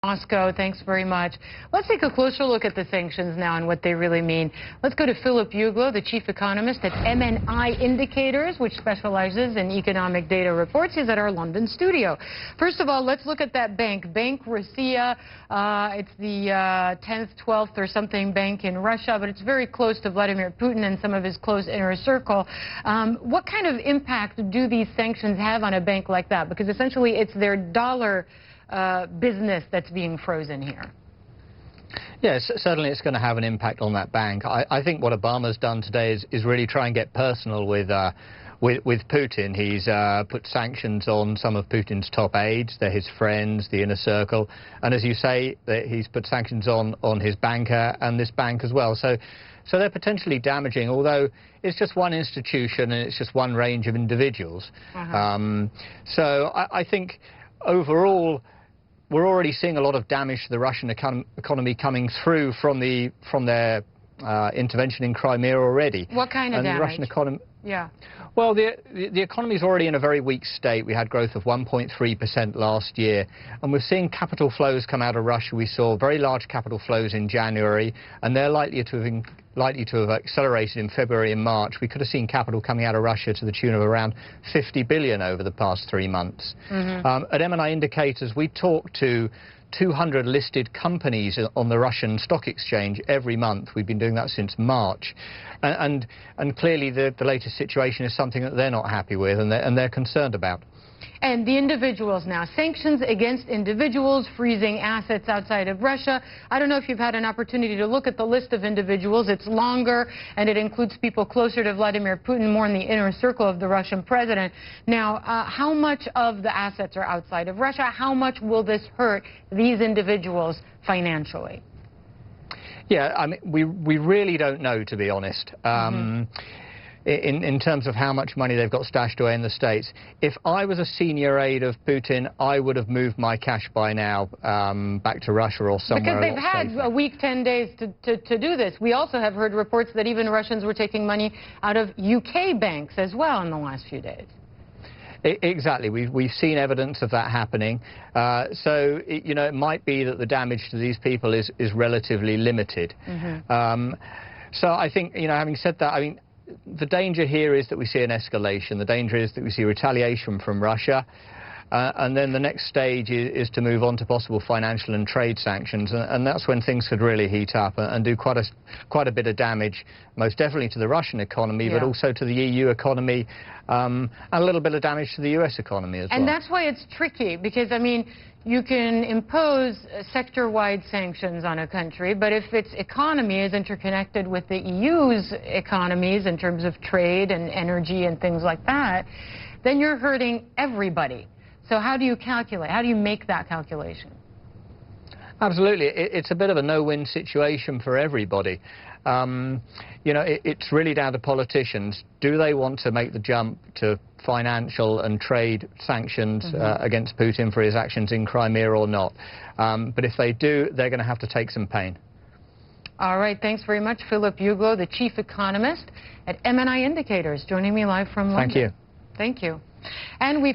Moscow, thanks very much. Let's take a closer look at the sanctions now and what they really mean. Let's go to Philip Uglow, the chief economist at MNI Indicators, which specializes in economic data reports. He's at our London studio. First of all, let's look at that bank, Bank Russia. It's the 10th, 12th or something bank in Russia, but it's very close to Vladimir Putin and some of his close inner circle. What kind of impact do these sanctions have on a bank like that? Because essentially it's their dollar business that's being frozen here. Yes, certainly it's going to have an impact on that bank. I think what Obama's done today is really try and get personal with Putin. He's put sanctions on some of Putin's top aides. They're his friends, the inner circle. And as you say, he's put sanctions on his banker and this bank as well. So they're potentially damaging, although it's just one institution and it's just one range of individuals. So I think overall, we're already seeing a lot of damage to the Russian economy coming through from their intervention in Crimea already. What kind of damage? The Russian economy. Yeah. Well, the economy is already in a very weak state. We had growth of 1.3% last year, and we're seeing capital flows come out of Russia. We saw very large capital flows in January, and they're likely to have accelerated in February and March. We could have seen capital coming out of Russia to the tune of around 50 billion over the past 3 months. At MNI Indicators, we talk to 200 listed companies on the Russian stock exchange every month. We've been doing that since March. And clearly the latest situation is something that they're not happy with and they're concerned about. And the individuals now, sanctions against individuals, freezing assets outside of Russia. I don't know if you've had an opportunity to look at the list of individuals. It's longer, and it includes people closer to Vladimir Putin, more in the inner circle of the Russian president. Now, how much of the assets are outside of Russia? How much will this hurt these individuals financially? Yeah, I mean, we really don't know, to be honest. In terms of how much money they've got stashed away in the States. If I was a senior aide of Putin, I would have moved my cash by now back to Russia or somewhere. Because they've had a week, 10 days to do this. We also have heard reports that even Russians were taking money out of UK banks as well in the last few days. Exactly. We've seen evidence of that happening. So, it might be that the damage to these people is relatively limited. So I think, having said that, I mean, the danger here is that we see an escalation. The danger is that we see retaliation from Russia. And then the next stage is to move on to possible financial and trade sanctions. And that's when things could really heat up and do quite a bit of damage, most definitely to the Russian economy, but also to the EU economy, and a little bit of damage to the US economy as well. And that's why it's tricky, because, I mean, you can impose sector-wide sanctions on a country, but if its economy is interconnected with the EU's economies in terms of trade and energy and things like that, then you're hurting everybody. So how do you calculate? How do you make that calculation? Absolutely. It's a bit of a no-win situation for everybody. It's really down to politicians. Do they want to make the jump to financial and trade sanctions against Putin for his actions in Crimea or not? But if they do, they're going to have to take some pain. All right. Thanks very much, Philip Uglow, the chief economist at MNI Indicators, joining me live from London. Thank you. Thank you. And we've